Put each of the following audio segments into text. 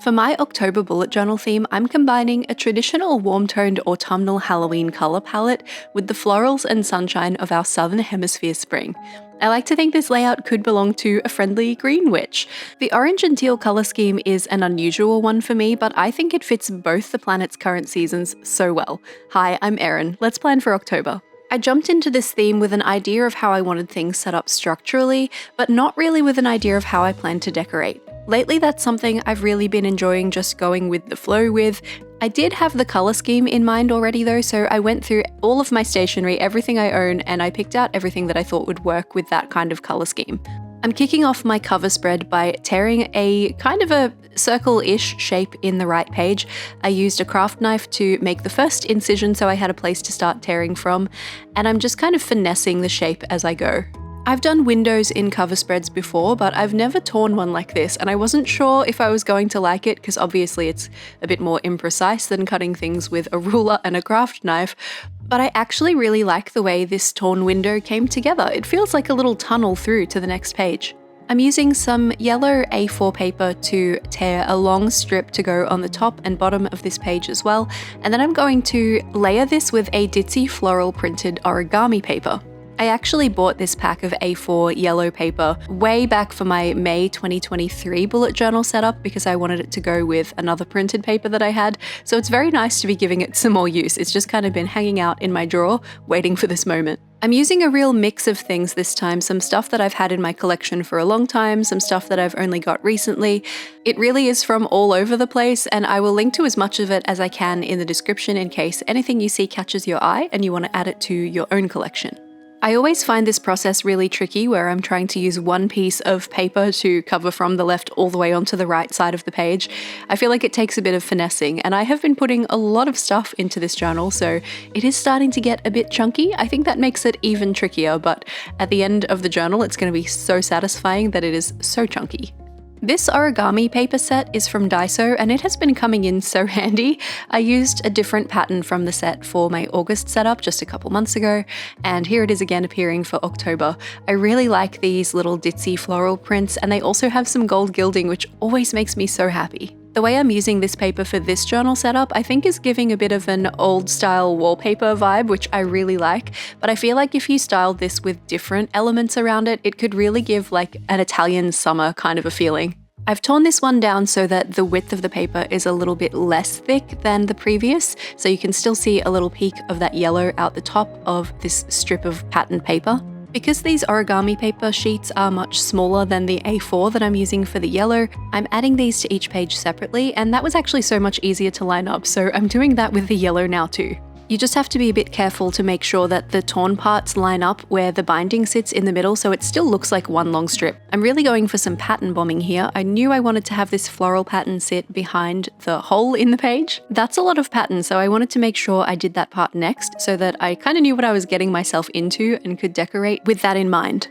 For my October bullet journal theme, I'm combining a traditional warm-toned autumnal Halloween colour palette with the florals and sunshine of our Southern Hemisphere spring. I like to think this layout could belong to a friendly green witch. The orange and teal colour scheme is an unusual one for me, but I think it fits both the planet's current seasons so well. Hi, I'm Erin. Let's plan for October. I jumped into this theme with an idea of how I wanted things set up structurally, but not really with an idea of how I plan to decorate. Lately, that's something I've really been enjoying just going with the flow with. I did have the colour scheme in mind already though, so I went through all of my stationery, everything I own, and I picked out everything that I thought would work with that kind of colour scheme. I'm kicking off my cover spread by tearing a kind of a circle-ish shape in the right page. I used a craft knife to make the first incision so I had a place to start tearing from, and I'm just kind of finessing the shape as I go. I've done windows in cover spreads before, but I've never torn one like this, and I wasn't sure if I was going to like it because obviously it's a bit more imprecise than cutting things with a ruler and a craft knife, but I actually really like the way this torn window came together. It feels like a little tunnel through to the next page. I'm using some yellow A4 paper to tear a long strip to go on the top and bottom of this page as well, and then I'm going to layer this with a ditzy floral printed origami paper. I actually bought this pack of A4 yellow paper way back for my May 2023 bullet journal setup because I wanted it to go with another printed paper that I had, so it's very nice to be giving it some more use. It's just kind of been hanging out in my drawer, waiting for this moment. I'm using a real mix of things this time, some stuff that I've had in my collection for a long time, some stuff that I've only got recently. It really is from all over the place, and I will link to as much of it as I can in the description in case anything you see catches your eye and you want to add it to your own collection. I always find this process really tricky where I'm trying to use one piece of paper to cover from the left all the way onto the right side of the page. I feel like it takes a bit of finessing, and I have been putting a lot of stuff into this journal, so it is starting to get a bit chunky. I think that makes it even trickier, but at the end of the journal it's going to be so satisfying that it is so chunky. This origami paper set is from Daiso and it has been coming in so handy. I used a different pattern from the set for my August setup just a couple months ago, and here it is again appearing for October. I really like these little ditzy floral prints, and they also have some gold gilding, which always makes me so happy. The way I'm using this paper for this journal setup I think is giving a bit of an old style wallpaper vibe, which I really like, but I feel like if you styled this with different elements around it, it could really give like an Italian summer kind of a feeling. I've torn this one down so that the width of the paper is a little bit less thick than the previous, so you can still see a little peek of that yellow out the top of this strip of patterned paper. Because these origami paper sheets are much smaller than the A4 that I'm using for the yellow, I'm adding these to each page separately, and that was actually so much easier to line up, so I'm doing that with the yellow now too. You just have to be a bit careful to make sure that the torn parts line up where the binding sits in the middle so it still looks like one long strip. I'm really going for some pattern bombing here. I knew I wanted to have this floral pattern sit behind the hole in the page. That's a lot of pattern, so I wanted to make sure I did that part next so that I kind of knew what I was getting myself into and could decorate with that in mind.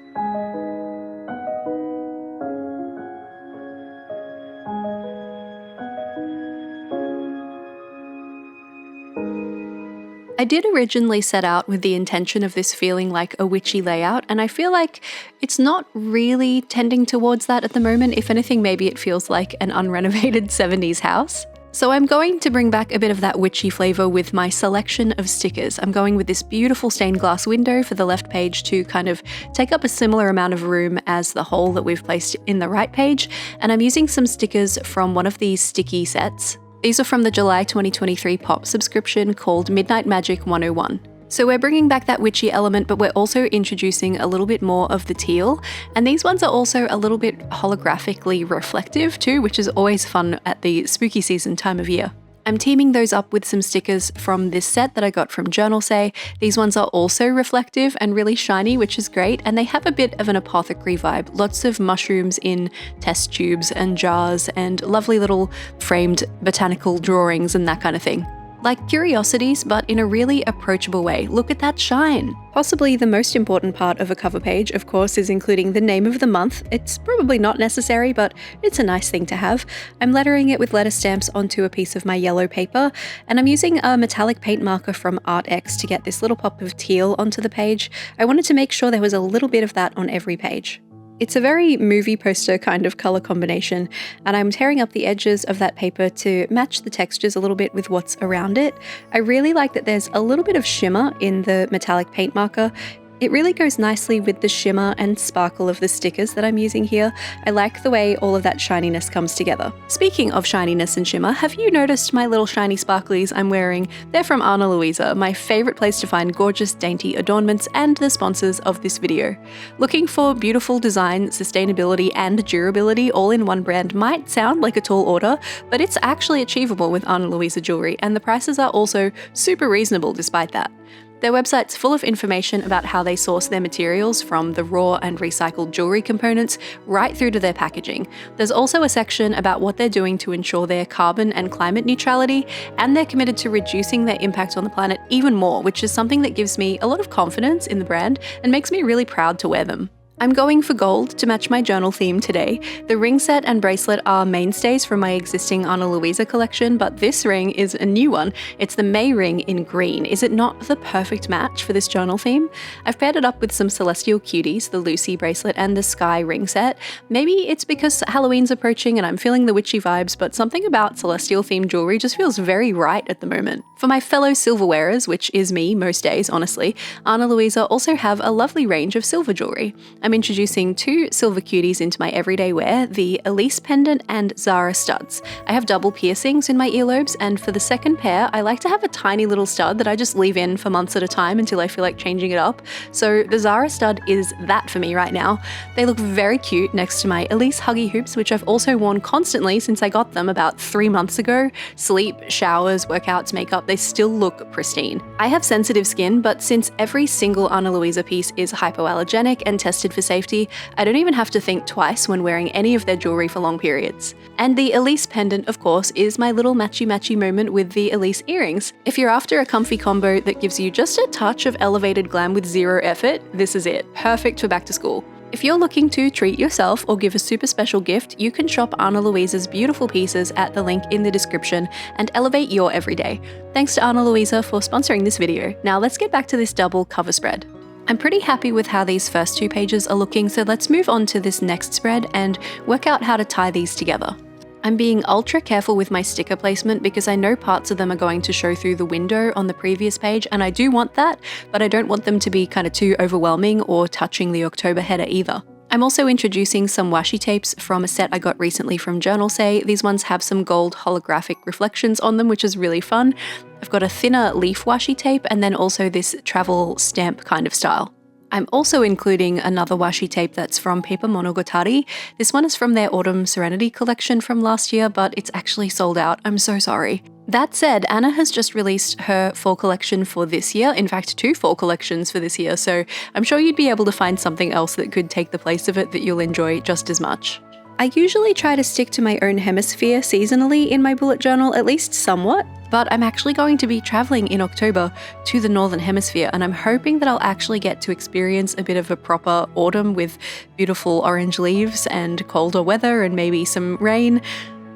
I did originally set out with the intention of this feeling like a witchy layout, and I feel like it's not really tending towards that at the moment. If anything, maybe it feels like an unrenovated 70s house. So I'm going to bring back a bit of that witchy flavour with my selection of stickers. I'm going with this beautiful stained glass window for the left page to kind of take up a similar amount of room as the hole that we've placed in the right page, and I'm using some stickers from one of these sticky sets. These are from the July 2023 pop subscription called Midnight Magic 101. So we're bringing back that witchy element, but we're also introducing a little bit more of the teal, and these ones are also a little bit holographically reflective too, which is always fun at the spooky season time of year. I'm teaming those up with some stickers from this set that I got from JOURNALSAY. These ones are also reflective and really shiny, which is great, and they have a bit of an apothecary vibe. Lots of mushrooms in test tubes and jars and lovely little framed botanical drawings and that kind of thing. Like curiosities, but in a really approachable way. Look at that shine! Possibly the most important part of a cover page, of course, is including the name of the month. It's probably not necessary, but it's a nice thing to have. I'm lettering it with letter stamps onto a piece of my yellow paper, and I'm using a metallic paint marker from ArtX to get this little pop of teal onto the page. I wanted to make sure there was a little bit of that on every page. It's a very movie poster kind of colour combination, and I'm tearing up the edges of that paper to match the textures a little bit with what's around it. I really like that there's a little bit of shimmer in the metallic paint marker. It really goes nicely with the shimmer and sparkle of the stickers that I'm using here. I like the way all of that shininess comes together. Speaking of shininess and shimmer, have you noticed my little shiny sparklies I'm wearing? They're from Ana Luisa, my favourite place to find gorgeous, dainty adornments and the sponsors of this video. Looking for beautiful design, sustainability and durability all in one brand might sound like a tall order, but it's actually achievable with Ana Luisa jewellery, and the prices are also super reasonable despite that. Their website's full of information about how they source their materials, from the raw and recycled jewellery components right through to their packaging. There's also a section about what they're doing to ensure their carbon and climate neutrality, and they're committed to reducing their impact on the planet even more, which is something that gives me a lot of confidence in the brand and makes me really proud to wear them. I'm going for gold to match my journal theme today. The ring set and bracelet are mainstays from my existing Ana Luisa collection, but this ring is a new one. It's the May ring in green. Is it not the perfect match for this journal theme? I've paired it up with some Celestial Cuties, the Lucy bracelet and the Sky ring set. Maybe it's because Halloween's approaching and I'm feeling the witchy vibes, but something about Celestial themed jewellery just feels very right at the moment. For my fellow silver wearers, which is me most days honestly, Ana Luisa also have a lovely range of silver jewellery. I'm introducing two silver cuties into my everyday wear, the Elise pendant and Zara studs. I have double piercings in my earlobes, and for the second pair, I like to have a tiny little stud that I just leave in for months at a time until I feel like changing it up. So the Zara stud is that for me right now. They look very cute next to my Elise Huggy hoops, which I've also worn constantly since I got them about 3 months ago. Sleep, showers, workouts, makeup, they still look pristine. I have sensitive skin, but since every single Ana Luisa piece is hypoallergenic and tested for safety, I don't even have to think twice when wearing any of their jewellery for long periods. And the Elise pendant, of course, is my little matchy-matchy moment with the Elise earrings. If you're after a comfy combo that gives you just a touch of elevated glam with zero effort, this is it. Perfect for back to school. If you're looking to treat yourself or give a super special gift, you can shop Ana Luisa's beautiful pieces at the link in the description and elevate your everyday. Thanks to Ana Luisa for sponsoring this video. Now let's get back to this double cover spread. I'm pretty happy with how these first 2 pages are looking, so let's move on to this next spread and work out how to tie these together. I'm being ultra careful with my sticker placement because I know parts of them are going to show through the window on the previous page, and I do want that, but I don't want them to be kind of too overwhelming or touching the October header either. I'm also introducing some washi tapes from a set I got recently from JOURNALSAY. These ones have some gold holographic reflections on them, which is really fun. I've got a thinner leaf washi tape and then also this travel stamp kind of style. I'm also including another washi tape that's from Paper Monogatari. This one is from their Autumn Serenity collection from last year, but it's actually sold out. I'm so sorry. That said, Anna has just released her fall collection for this year, in fact 2 fall collections for this year, so I'm sure you'd be able to find something else that could take the place of it that you'll enjoy just as much. I usually try to stick to my own hemisphere seasonally in my bullet journal, at least somewhat, but I'm actually going to be traveling in October to the Northern Hemisphere, and I'm hoping that I'll actually get to experience a bit of a proper autumn with beautiful orange leaves and colder weather and maybe some rain.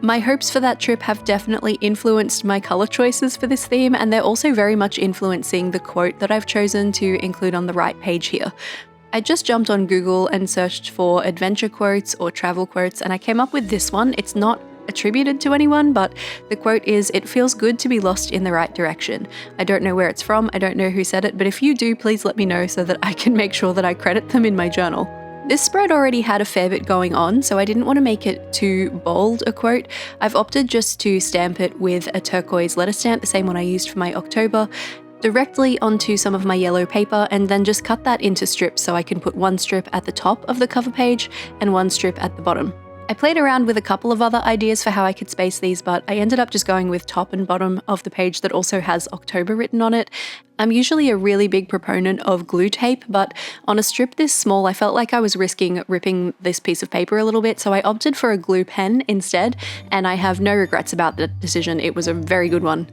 My hopes for that trip have definitely influenced my colour choices for this theme, and they're also very much influencing the quote that I've chosen to include on the right page here. I just jumped on Google and searched for adventure quotes or travel quotes, and I came up with this one. It's not attributed to anyone, but the quote is, "It feels good to be lost in the right direction." I don't know where it's from, I don't know who said it, but if you do, please let me know so that I can make sure that I credit them in my journal. This spread already had a fair bit going on, so I didn't want to make it too bold a quote. I've opted just to stamp it with a turquoise letter stamp, the same one I used for my October, directly onto some of my yellow paper, and then just cut that into strips so I can put one strip at the top of the cover page and one strip at the bottom. I played around with a couple of other ideas for how I could space these, but I ended up just going with top and bottom of the page that also has October written on it. I'm usually a really big proponent of glue tape, but on a strip this small, I felt like I was risking ripping this piece of paper a little bit, so I opted for a glue pen instead, and I have no regrets about that decision. It was a very good one.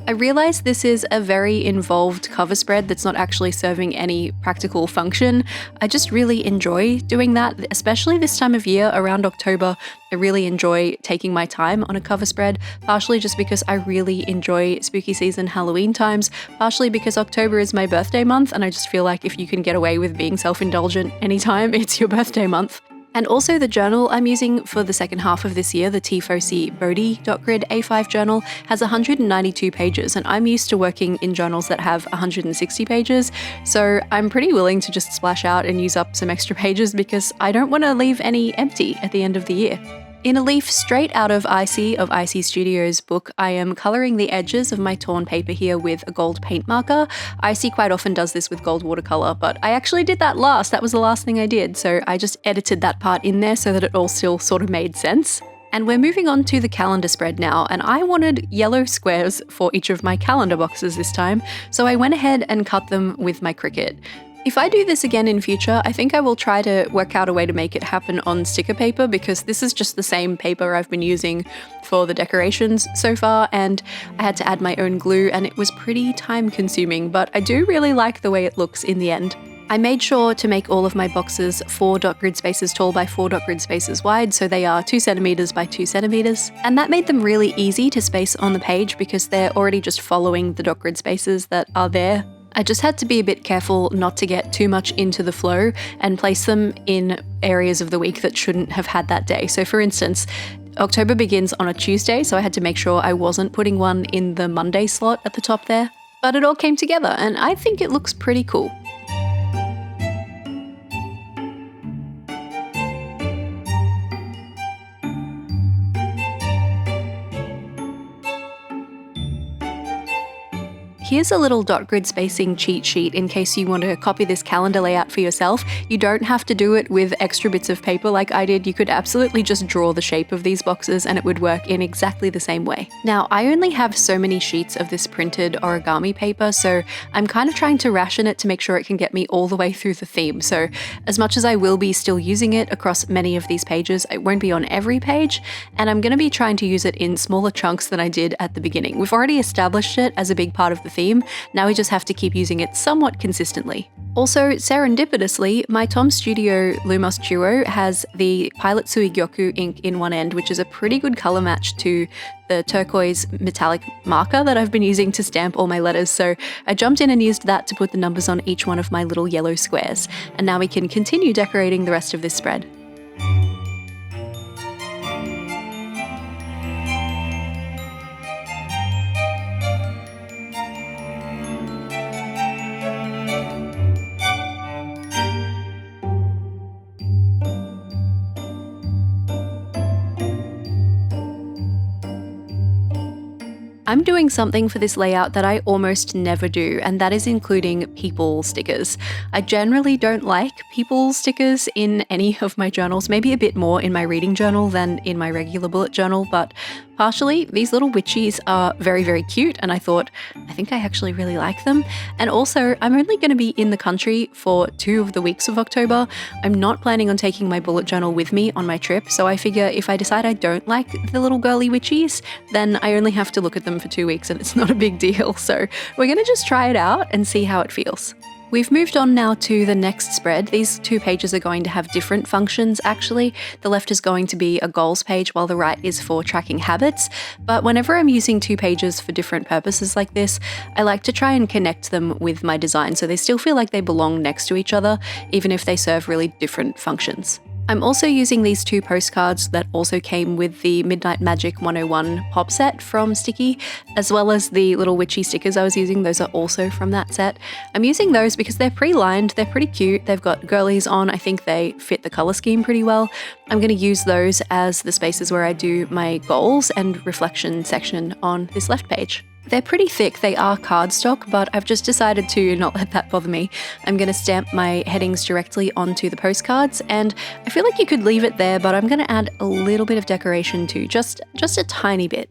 I realize this is a very involved cover spread that's not actually serving any practical function. I just really enjoy doing that, especially this time of year around October. I really enjoy taking my time on a cover spread, partially just because I really enjoy spooky season Halloween times, partially because October is my birthday month and I just feel like if you can get away with being self-indulgent anytime, it's your birthday month. And also the journal I'm using for the second half of this year, the Tifosi Bodhi .grid A5 journal, has 192 pages, and I'm used to working in journals that have 160 pages, so I'm pretty willing to just splash out and use up some extra pages because I don't want to leave any empty at the end of the year. In a leaf straight out of Icy Studios' book, I am colouring the edges of my torn paper here with a gold paint marker. Icy quite often does this with gold watercolour, but I actually did that last. That was the last thing I did, so I just edited that part in there so that it all still sort of made sense. And we're moving on to the calendar spread now, and I wanted yellow squares for each of my calendar boxes this time, so I went ahead and cut them with my Cricut. If I do this again in future, I think I will try to work out a way to make it happen on sticker paper, because this is just the same paper I've been using for the decorations so far, and I had to add my own glue and it was pretty time consuming, but I do really like the way it looks in the end. I made sure to make all of my boxes 4 .grid spaces tall by 4 .grid spaces wide, so they are 2 centimeters by 2 centimeters, and that made them really easy to space on the page because they're already just following the .grid spaces that are there. I just had to be a bit careful not to get too much into the flow and place them in areas of the week that shouldn't have had that day. So for instance, October begins on a Tuesday, so I had to make sure I wasn't putting one in the Monday slot at the top there. But it all came together and I think it looks pretty cool. Here's a little .grid spacing cheat sheet in case you want to copy this calendar layout for yourself. You don't have to do it with extra bits of paper like I did. You could absolutely just draw the shape of these boxes and it would work in exactly the same way. Now, I only have so many sheets of this printed origami paper, so I'm kind of trying to ration it to make sure it can get me all the way through the theme. So as much as I will be still using it across many of these pages, it won't be on every page, and I'm going to be trying to use it in smaller chunks than I did at the beginning. We've already established it as a big part of the theme. Now we just have to keep using it somewhat consistently. Also, serendipitously, my Tom Studio Lumos Duo has the Pilot Suigyoku ink in one end, which is a pretty good color match to the turquoise metallic marker that I've been using to stamp all my letters, so I jumped in and used that to put the numbers on each one of my little yellow squares. And now we can continue decorating the rest of this spread. I'm doing something for this layout that I almost never do, and that is including people stickers. I generally don't like people stickers in any of my journals, maybe a bit more in my reading journal than in my regular bullet journal, but partially these little witchies are very, very cute, and I thought, I think I actually really like them. And also, I'm only going to be in the country for 2 of the weeks of October. I'm not planning on taking my bullet journal with me on my trip, so I figure if I decide I don't like the little girly witchies, then I only have to look at them for 2 weeks and it's not a big deal. So we're going to just try it out and see how it feels. We've moved on now to the next spread. These 2 pages are going to have different functions actually. The left is going to be a goals page while the right is for tracking habits. But whenever I'm using 2 pages for different purposes like this, I like to try and connect them with my design so they still feel like they belong next to each other, even if they serve really different functions. I'm also using these 2 postcards that also came with the Midnight Magic 101 pop set from Sticky, as well as the little witchy stickers I was using. Those are also from that set. I'm using those because they're pre-lined, they're pretty cute, they've got girlies on, I think they fit the colour scheme pretty well. I'm going to use those as the spaces where I do my goals and reflection section on this left page. They're pretty thick, they are cardstock, but I've just decided to not let that bother me. I'm going to stamp my headings directly onto the postcards, and I feel like you could leave it there, but I'm going to add a little bit of decoration too, just a tiny bit.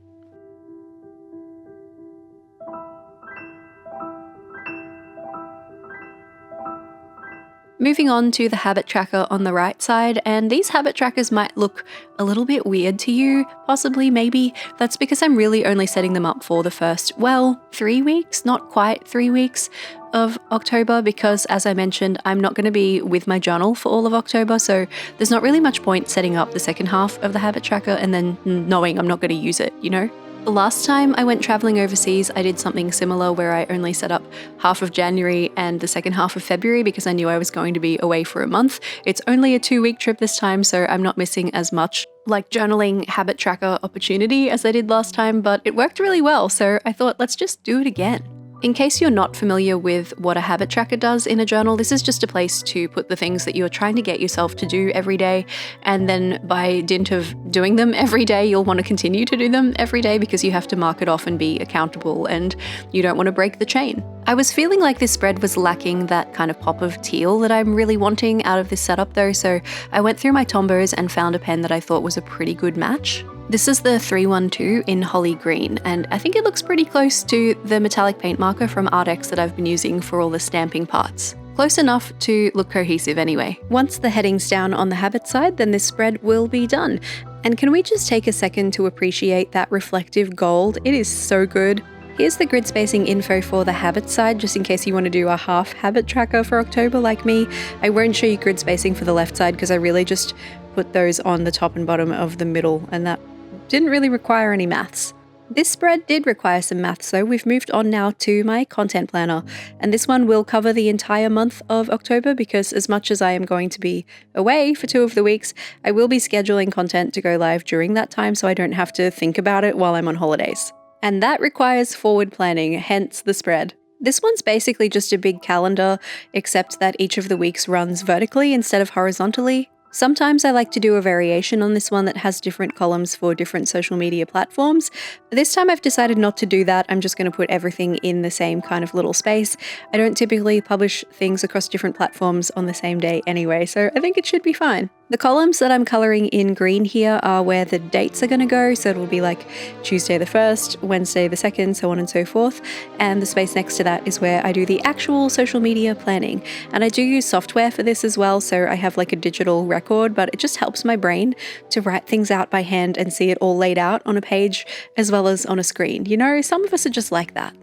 Moving on to the habit tracker on the right side, and these habit trackers might look a little bit weird to you, possibly, maybe. That's because I'm really only setting them up for the first, 3 weeks, not quite 3 weeks of October, because as I mentioned, I'm not going to be with my journal for all of October, so there's not really much point setting up the second half of the habit tracker and then knowing I'm not going to use it, you know? Last time I went traveling overseas, I did something similar where I only set up half of January and the second half of February because I knew I was going to be away for a month. It's only a 2-week trip this time, so I'm not missing as much like journaling habit tracker opportunity as I did last time, but it worked really well, so I thought let's just do it again. In case you're not familiar with what a habit tracker does in a journal, this is just a place to put the things that you're trying to get yourself to do every day, and then by dint of doing them every day, you'll want to continue to do them every day because you have to mark it off and be accountable, and you don't want to break the chain. I was feeling like this spread was lacking that kind of pop of teal that I'm really wanting out of this setup though, so I went through my Tombos and found a pen that I thought was a pretty good match. This is the 312 in Holly Green, and I think it looks pretty close to the metallic paint marker from Artex that I've been using for all the stamping parts. Close enough to look cohesive anyway. Once the heading's down on the habit side, then this spread will be done. And can we just take a second to appreciate that reflective gold? It is so good. Here's the grid spacing info for the habit side, just in case you want to do a half habit tracker for October like me. I won't show you grid spacing for the left side because I really just put those on the top and bottom of the middle, and that didn't really require any maths. This spread did require some maths though. We've moved on now to my content planner, and this one will cover the entire month of October because as much as I am going to be away for 2 of the weeks, I will be scheduling content to go live during that time so I don't have to think about it while I'm on holidays. And that requires forward planning, hence the spread. This one's basically just a big calendar, except that each of the weeks runs vertically instead of horizontally. Sometimes I like to do a variation on this one that has different columns for different social media platforms. This time I've decided not to do that. I'm just going to put everything in the same kind of little space. I don't typically publish things across different platforms on the same day anyway, so I think it should be fine. The columns that I'm colouring in green here are where the dates are going to go, so it'll be like Tuesday the 1st, Wednesday the 2nd, so on and so forth, and the space next to that is where I do the actual social media planning. And I do use software for this as well, so I have like a digital record, but it just helps my brain to write things out by hand and see it all laid out on a page as well as on a screen. You know, some of us are just like that.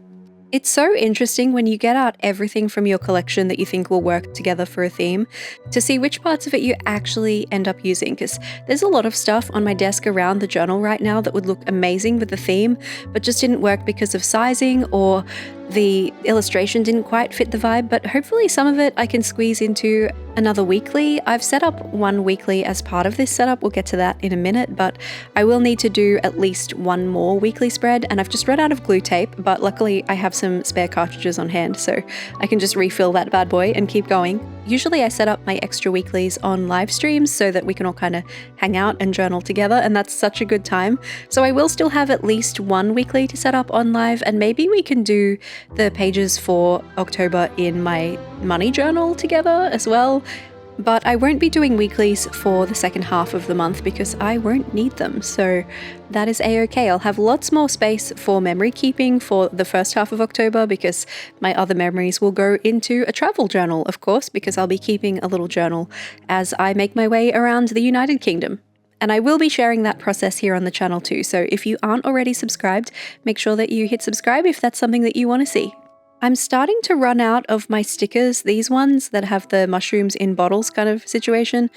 It's so interesting when you get out everything from your collection that you think will work together for a theme to see which parts of it you actually end up using, because there's a lot of stuff on my desk around the journal right now that would look amazing with the theme but just didn't work because of sizing or the illustration didn't quite fit the vibe, but hopefully some of it I can squeeze into another weekly. I've set up one weekly as part of this setup, we'll get to that in a minute, but I will need to do at least one more weekly spread, and I've just run out of glue tape, but luckily I have some spare cartridges on hand, so I can just refill that bad boy and keep going. Usually I set up my extra weeklies on live streams so that we can all kind of hang out and journal together, and that's such a good time. So I will still have at least one weekly to set up on live, and maybe we can do the pages for October in my money journal together as well. But I won't be doing weeklies for the second half of the month because I won't need them, so that is a-okay. I'll have lots more space for memory keeping for the first half of October because my other memories will go into a travel journal, of course, because I'll be keeping a little journal as I make my way around the United Kingdom. And I will be sharing that process here on the channel too, so if you aren't already subscribed, make sure that you hit subscribe if that's something that you want to see. I'm starting to run out of my stickers, these ones that have the mushrooms in bottles kind of situation.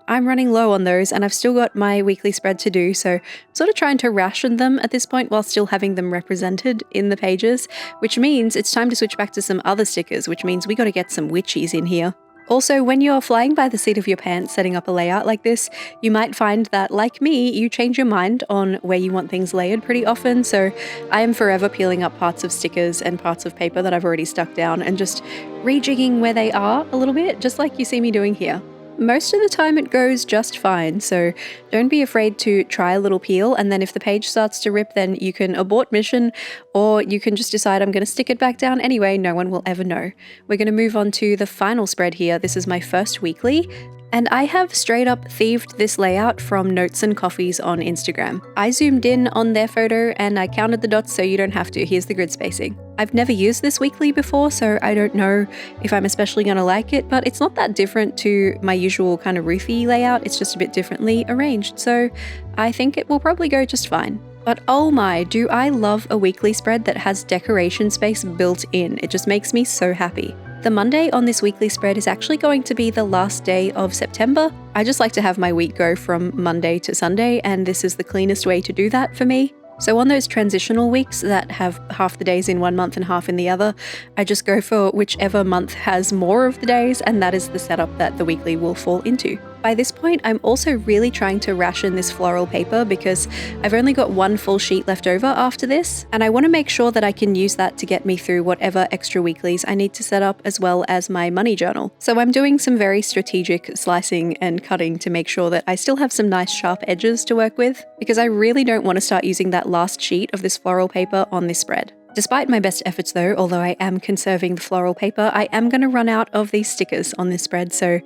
I'm running low on those, and I've still got my weekly spread to do, so I'm sort of trying to ration them at this point while still having them represented in the pages, which means it's time to switch back to some other stickers, which means we got to get some witchies in here. Also, when you're flying by the seat of your pants setting up a layout like this, you might find that, like me, you change your mind on where you want things layered pretty often, so I am forever peeling up parts of stickers and parts of paper that I've already stuck down and just rejigging where they are a little bit, just like you see me doing here. Most of the time it goes just fine, so don't be afraid to try a little peel, and then if the page starts to rip, then you can abort mission, or you can just decide I'm going to stick it back down anyway, no one will ever know. We're going to move on to the final spread here. This is my first weekly, and I have straight up thieved this layout from Notes and Coffees on Instagram. I zoomed in on their photo and I counted the dots so you don't have to. Here's the grid spacing. I've never used this weekly before, so I don't know if I'm especially going to like it, but it's not that different to my usual kind of Ruthie layout. It's just a bit differently arranged, so I think it will probably go just fine. But oh my, do I love a weekly spread that has decoration space built in. It just makes me so happy. The Monday on this weekly spread is actually going to be the last day of September. I just like to have my week go from Monday to Sunday, and this is the cleanest way to do that for me. So on those transitional weeks that have half the days in one month and half in the other, I just go for whichever month has more of the days, and that is the setup that the weekly will fall into. By this point, I'm also really trying to ration this floral paper because I've only got one full sheet left over after this, and I want to make sure that I can use that to get me through whatever extra weeklies I need to set up, as well as my money journal. So I'm doing some very strategic slicing and cutting to make sure that I still have some nice sharp edges to work with, because I really don't want to start using that last sheet of this floral paper on this spread. Despite my best efforts though, although I am conserving the floral paper, I am going to run out of these stickers on this spread, so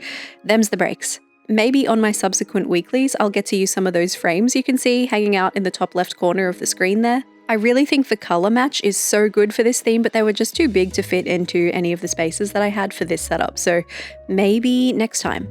them's the breaks. Maybe on my subsequent weeklies, I'll get to use some of those frames you can see hanging out in the top left corner of the screen there. I really think the colour match is so good for this theme, but they were just too big to fit into any of the spaces that I had for this setup, so maybe next time.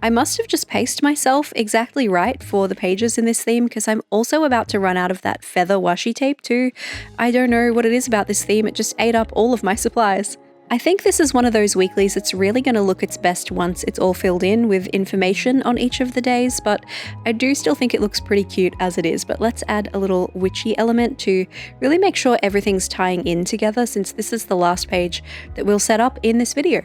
I must have just paced myself exactly right for the pages in this theme, because I'm also about to run out of that feather washi tape too. I don't know what it is about this theme, it just ate up all of my supplies. I think this is one of those weeklies that's really going to look its best once it's all filled in with information on each of the days, but I do still think it looks pretty cute as it is. But let's add a little witchy element to really make sure everything's tying in together, since this is the last page that we'll set up in this video.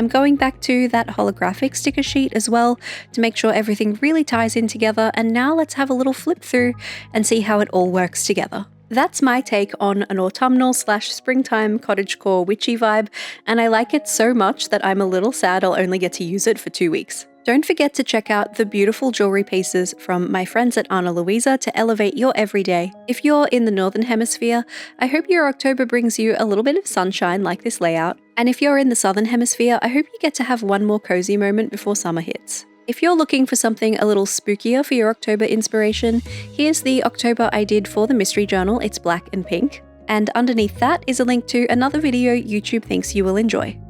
I'm going back to that holographic sticker sheet as well to make sure everything really ties in together, and now let's have a little flip through and see how it all works together. That's my take on an autumnal/springtime cottagecore witchy vibe, and I like it so much that I'm a little sad I'll only get to use it for 2 weeks. Don't forget to check out the beautiful jewelry pieces from my friends at Luisa to elevate your everyday. If you're in the Northern Hemisphere, I hope your October brings you a little bit of sunshine like this layout. And if you're in the Southern Hemisphere, I hope you get to have one more cozy moment before summer hits. If you're looking for something a little spookier for your October inspiration, here's the October I did for the mystery journal. It's black and pink. And underneath that is a link to another video YouTube thinks you will enjoy.